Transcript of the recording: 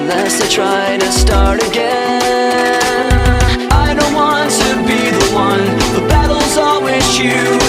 unless I try to start again. I don't want to be the one, the battle's always you.